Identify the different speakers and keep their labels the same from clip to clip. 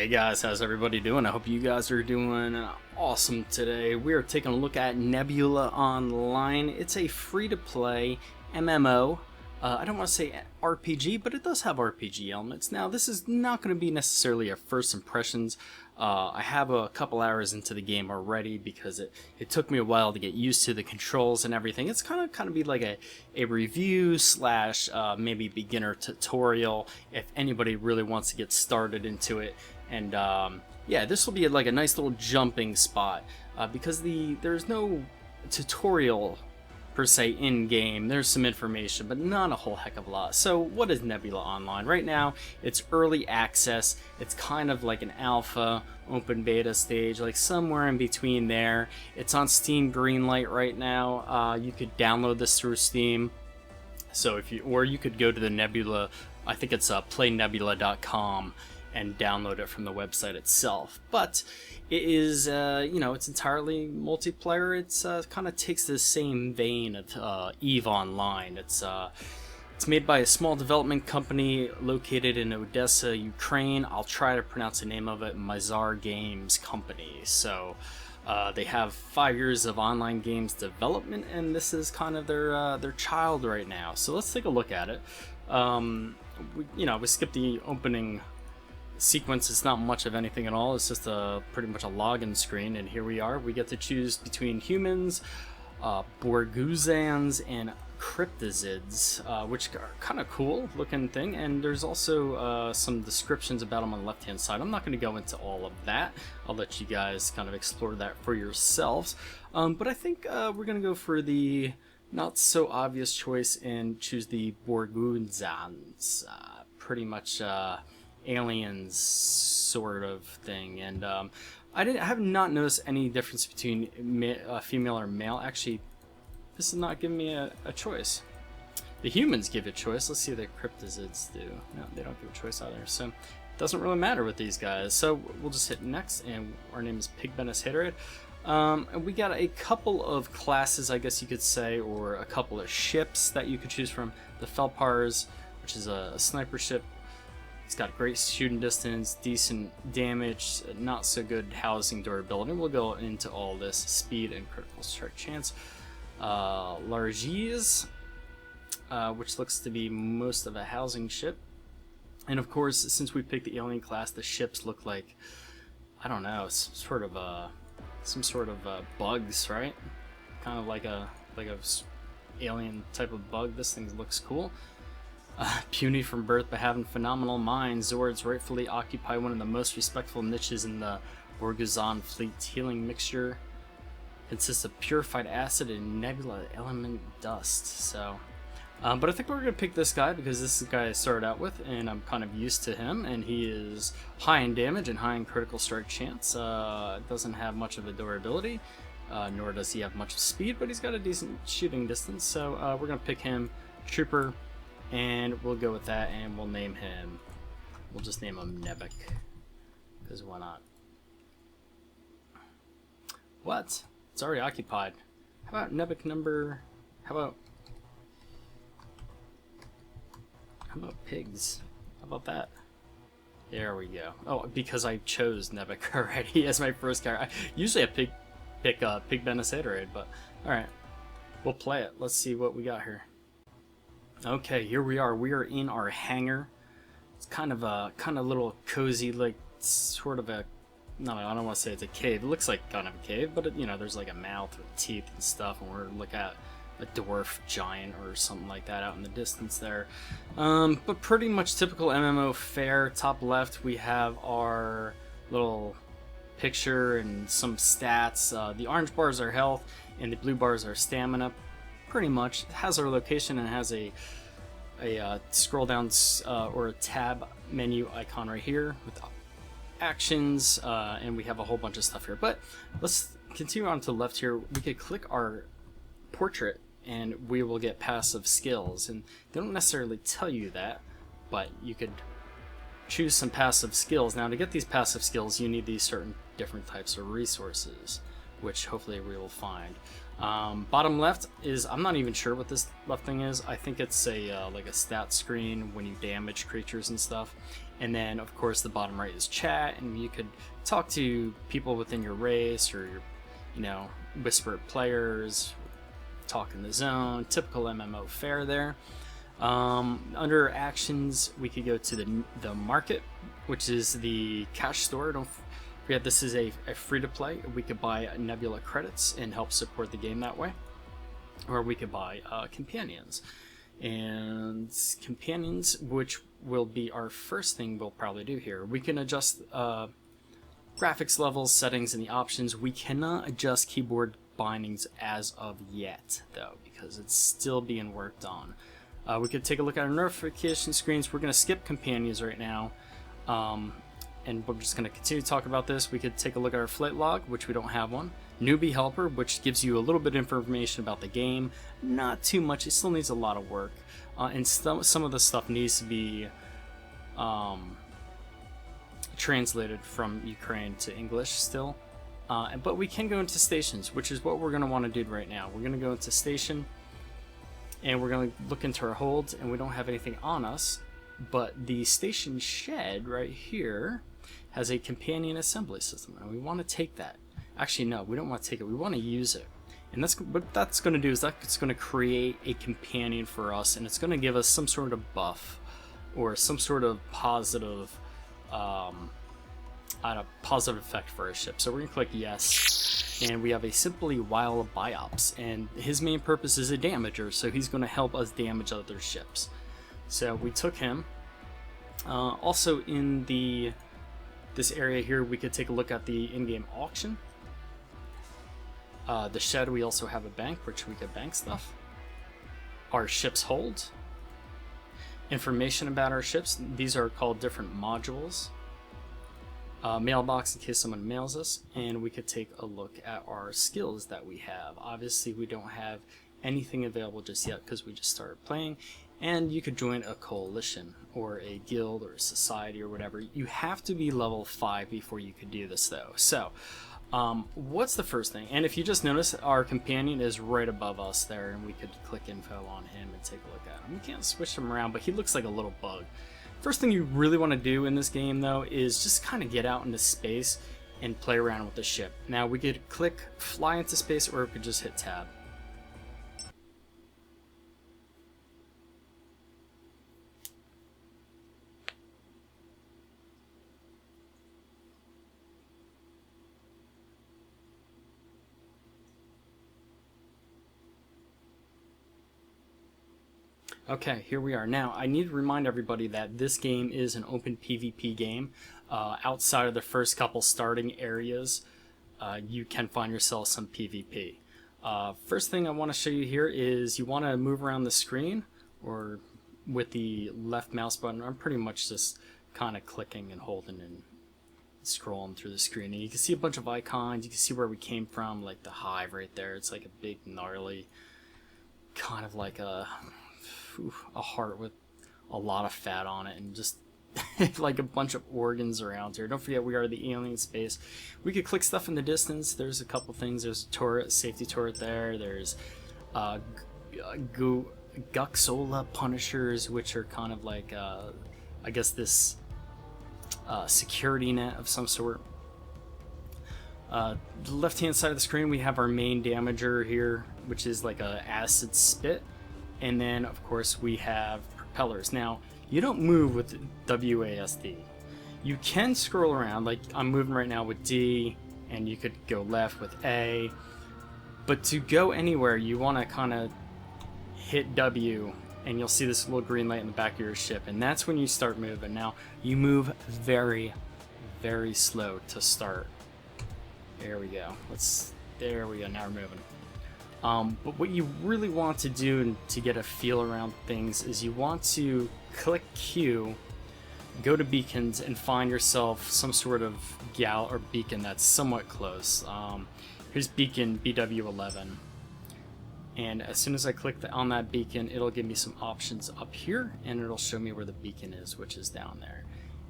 Speaker 1: Hey guys, how's everybody doing? I hope you guys are doing awesome today. We are taking a look at Nebula Online. It's a free-to-play MMO. I don't want to say RPG, but it does have RPG elements. Now, this is not going to be necessarily a first impressions. I have a couple hours into the game already because it took me a while to get used to the controls and everything. It's kind of be like a review slash maybe beginner tutorial if anybody really wants to get started into it. And yeah, this will be like a nice little jumping spot because there's no tutorial per se in game. There's some information, but not a whole heck of a lot. So what is Nebula Online? Right now, it's early access. It's kind of like an alpha, open beta stage, like somewhere in between there. It's on Steam Greenlight right now. You could download this through Steam. So or you could go to the Nebula, I think it's playnebula.com, and download it from the website itself. But it is, it's entirely multiplayer. It's kind of takes the same vein of EVE Online. It's made by a small development company located in Odessa, Ukraine. I'll try to pronounce the name of it, Myzar Games Company. So they have 5 years of online games development, and this is kind of their child right now. So let's take a look at it. We skipped the opening sequence. It's not much of anything at all. It's just pretty much a login screen, and here we are. We get to choose between humans, Borguzans, and Cryptizids, which are kind of cool looking thing. And there's also some descriptions about them on the left hand side. I'm not going to go into all of that. I'll let you guys kind of explore that for yourselves. But I think we're going to go for the not so obvious choice and choose the Borguzans. Pretty much aliens sort of thing. And I have not noticed any difference between female or male. Actually, this is not giving me a choice. The humans give a choice. Let's see what the Cryptizids do. No, they don't give a choice either. So it doesn't really matter with these guys. So we'll just hit next, and our name is Pigbenus Haterade. And we got a couple of classes, I guess you could say, or a couple of ships that you could choose from. The Felpars, which is a sniper ship. It's got great shooting distance, decent damage, not so good housing durability. We'll go into all this. Speed and critical strike chance. Largese, which looks to be most of a housing ship. And of course, since we picked the alien class, the ships look like, I don't know, some sort of bugs, right? Kind of like a alien type of bug. This thing looks cool. Puny from birth but having phenomenal minds, Zords rightfully occupy one of the most respectful niches in the Borguzan fleet's healing mixture. Consists of purified acid and nebula element dust. So, but I think we're going to pick this guy because this is the guy I started out with, and I'm kind of used to him, and he is high in damage and high in critical strike chance. Doesn't have much of a durability, nor does he have much speed, but he's got a decent shooting distance, so we're going to pick him, Trooper. And we'll go with that, and we'll just name him Nebek, because why not? What? It's already occupied. How about Nebek number, how about pigs? How about that? There we go. Oh, because I chose Nebek already as my first character. Usually I pick Pigbenus Haterade, but alright. We'll play it. Let's see what we got here. Okay, here we are. We are in our hangar. It's kind of little cozy, like sort of a, no, I don't want to say it's a cave. It looks like kind of a cave, but there's like a mouth with teeth and stuff, and we're looking at a dwarf giant or something like that out in the distance there. But pretty much typical MMO fare. Top left, we have our little picture and some stats. The orange bars are health, and the blue bars are stamina. Pretty much. It has our location and has a scroll down or a tab menu icon right here with actions, and we have a whole bunch of stuff here. But let's continue on to the left here. We could click our portrait and we will get passive skills, and they don't necessarily tell you that, but you could choose some passive skills. Now, to get these passive skills, you need these certain different types of resources. which hopefully we will find. Bottom left is, I'm not even sure what this left thing is. I think it's a like a stat screen when you damage creatures and stuff. And then of course the bottom right is chat, and you could talk to people within your race, or your, whisper at players, talk in the zone, typical MMO fare there. Under actions, we could go to the market, which is the cash store. Don't forget, this is a free-to-play. We could buy Nebula credits and help support the game that way. Or we could buy companions. And companions, which will be our first thing we'll probably do here. We can adjust graphics levels, settings, and the options. We cannot adjust keyboard bindings as of yet, though, because it's still being worked on. We could take a look at our notification screens. We're going to skip companions right now. And we're just going to continue to talk about this. We could take a look at our flight log, which we don't have one. Newbie helper, which gives you a little bit of information about the game. Not too much. It still needs a lot of work. And some of the stuff needs to be translated from Ukraine to English still. But we can go into stations, which is what we're going to want to do right now. We're going to go into station, and we're going to look into our holds, and we don't have anything on us. But the station shed right here has a companion assembly system, and we want to take that. Actually, no, we don't want to take it. We want to use it. And that's what that's going to do, is that's going to create a companion for us, and it's going to give us some sort of buff or some sort of positive positive effect for our ship. So we're going to click yes, and we have a simply Wild Biops, and his main purpose is a damager, so he's going to help us damage other ships. So we took him. Also in this area here, we could take a look at the in-game auction. The shed, we also have a bank, which we could bank stuff. Our ship's hold. Information about our ships. These are called different modules. Mailbox in case someone mails us. And we could take a look at our skills that we have. Obviously, we don't have anything available just yet because we just started playing. And you could join a coalition or a guild or a society or whatever. You have to be level 5 before you could do this, though. So, what's the first thing? And if you just notice, our companion is right above us there, and we could click info on him and take a look at him. We can't switch him around, but he looks like a little bug. First thing you really want to do in this game, though, is just kind of get out into space and play around with the ship. Now, we could click fly into space, or we could just hit tab. Okay, here we are. Now, I need to remind everybody that this game is an open PvP game. Outside of the first couple starting areas, you can find yourself some PvP. First thing I want to show you here is you want to move around the screen, or with the left mouse button. I'm pretty much just kind of clicking and holding and scrolling through the screen. And you can see a bunch of icons. You can see where we came from, like the hive right there. It's like a big, gnarly, kind of like a heart with a lot of fat on it, and just like a bunch of organs around here. Don't forget, we are the alien space. We could click stuff in the distance. There's a couple things. There's a turret, safety turret there. There's Guxola punishers, which are kind of like I guess this security net of some sort. The left hand side of the screen, we have our main damager here, which is like a acid spit. And then, of course, we have propellers. Now, you don't move with WASD. You can scroll around, like I'm moving right now with D, and you could go left with A. But to go anywhere, you want to kind of hit W, and you'll see this little green light in the back of your ship, and that's when you start moving. Now, you move very, very slow to start. There we go. There we go. Now we're moving. But what you really want to do to get a feel around things is you want to click Q, go to beacons, and find yourself some sort of gal or beacon that's somewhat close. Here's beacon BW11. And as soon as I click on that beacon, it'll give me some options up here, and it'll show me where the beacon is, which is down there.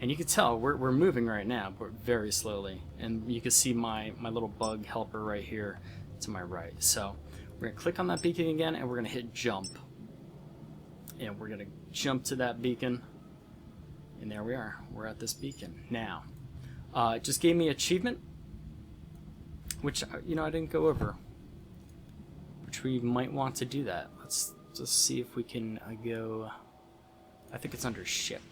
Speaker 1: And you can tell we're moving right now, but very slowly. And you can see my little bug helper right here to my right. So we're going to click on that beacon again, and we're going to hit jump. And we're going to jump to that beacon. And there we are. We're at this beacon. Now, it just gave me achievement, which, you know, I didn't go over. Which we might want to do that. Let's just see if we can go... I think it's under ship.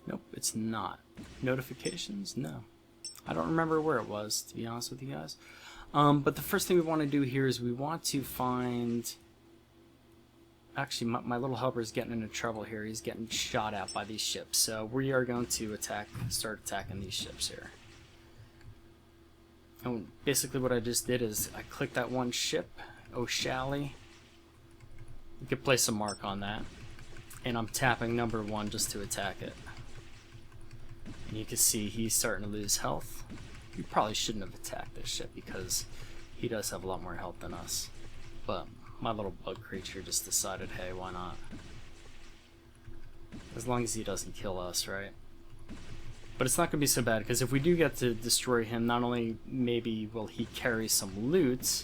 Speaker 1: Nope, it's not. Notifications? No. I don't remember where it was, to be honest with you guys. But the first thing we want to do here is we want to find... Actually, my little helper is getting into trouble here. He's getting shot at by these ships. So we are going to start attacking these ships here. And basically what I just did is I clicked that one ship, O'Shally. You could place a mark on that. And I'm tapping number 1 just to attack it. And you can see he's starting to lose health. We probably shouldn't have attacked this ship because he does have a lot more health than us. But my little bug creature just decided, hey, why not? As long as he doesn't kill us, right? But it's not going to be so bad, because if we do get to destroy him, not only maybe will he carry some loot,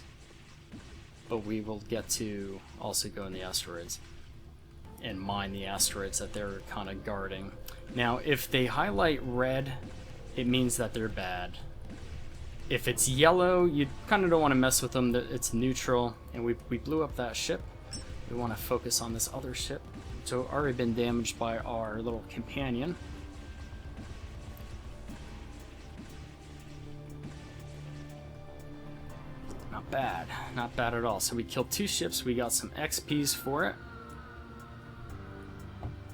Speaker 1: but we will get to also go in the asteroids and mine the asteroids that they're kind of guarding. Now, if they highlight red, it means that they're bad. If it's yellow, you kind of don't want to mess with them. It's neutral, and we blew up that ship. We want to focus on this other ship. So already been damaged by our little companion. Not bad. Not bad at all. So we killed 2 ships. We got some XPs for it.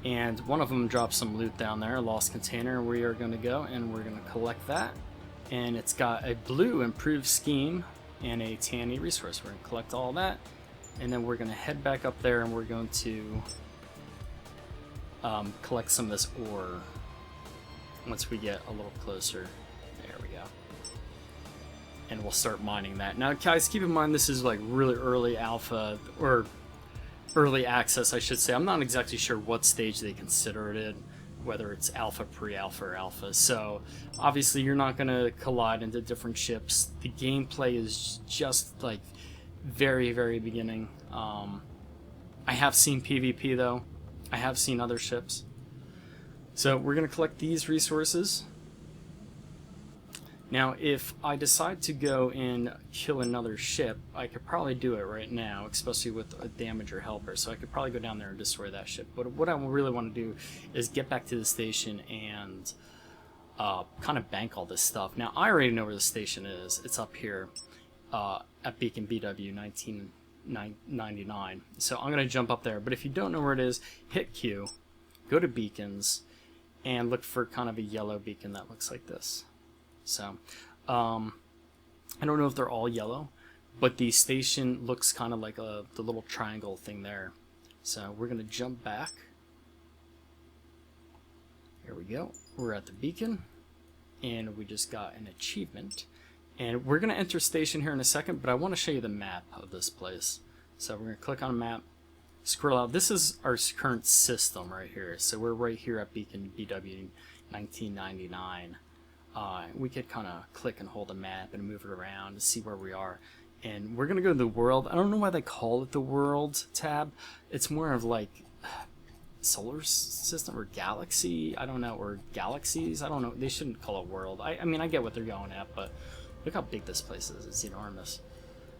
Speaker 1: And one of them dropped some loot down there, a lost container. We are going to go and we're going to collect that. And it's got a blue improved scheme and a tanny resource. We're going to collect all that. And then we're going to head back up there and we're going to collect some of this ore once we get a little closer. There we go. And we'll start mining that. Now, guys, keep in mind this is like really early alpha, or early access, I should say. I'm not exactly sure what stage they consider it in, whether it's alpha, pre-alpha, or alpha. So, obviously, you're not going to collide into different ships. The gameplay is just like very, very beginning. I have seen PvP though. I have seen other ships. So we're going to collect these resources. Now, if I decide to go and kill another ship, I could probably do it right now, especially with a damager helper. So I could probably go down there and destroy that ship. But what I really want to do is get back to the station and kind of bank all this stuff. Now, I already know where the station is. It's up here at Beacon BW 1999. So I'm going to jump up there. But if you don't know where it is, hit Q, go to beacons, and look for kind of a yellow beacon that looks like this. So, I don't know if they're all yellow, but the station looks kind of like the little triangle thing there. So we're going to jump back. Here we go. We're at the beacon, and we just got an achievement. And we're going to enter station here in a second, but I want to show you the map of this place. So we're going to click on a map, scroll out. This is our current system right here. So we're right here at Beacon BW 1999. We could kind of click and hold a map and move it around to see where we are. And we're going to go to the world. I don't know why they call it the world tab. It's more of like solar system or galaxy. I don't know. Or galaxies. I don't know. They shouldn't call it world. I mean, I get what they're going at, but look how big this place is. It's enormous.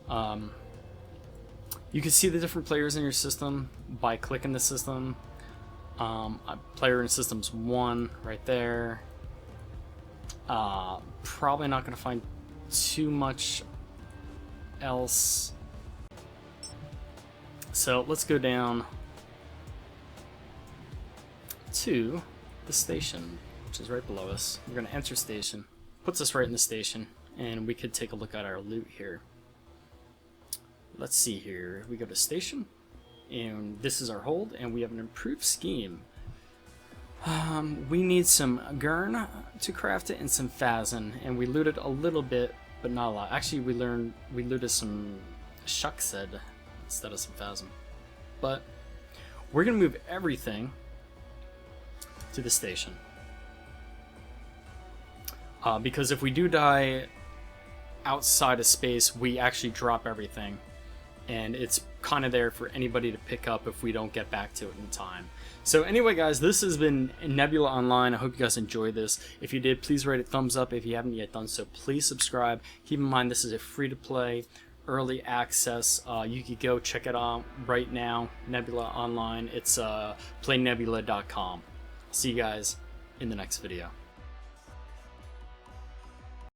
Speaker 1: You can see the different players in your system by clicking the system. Player in systems 1 right there. Probably not going to find too much else. So let's go down to the station, which is right below us. We're going to enter station. Puts us right in the station, and we could take a look at our loot here. Let's see here. We go to station, and this is our hold, and we have an improved scheme. We need some Gurn to craft it and some Phazon, and we looted a little bit, but not a lot. Actually, we looted some Shucksaid instead of some Phazon. But we're gonna move everything to the station. Because if we do die outside of space, we actually drop everything, and it's kind of there for anybody to pick up if we don't get back to it in time. So anyway, guys, this has been Nebula Online. I hope you guys enjoyed this. If you did, please rate it thumbs up. If you haven't yet done so, please subscribe. Keep in mind, this is a free-to-play early access. You could go check it out right now, Nebula Online. It's playnebula.com. See you guys in the next video.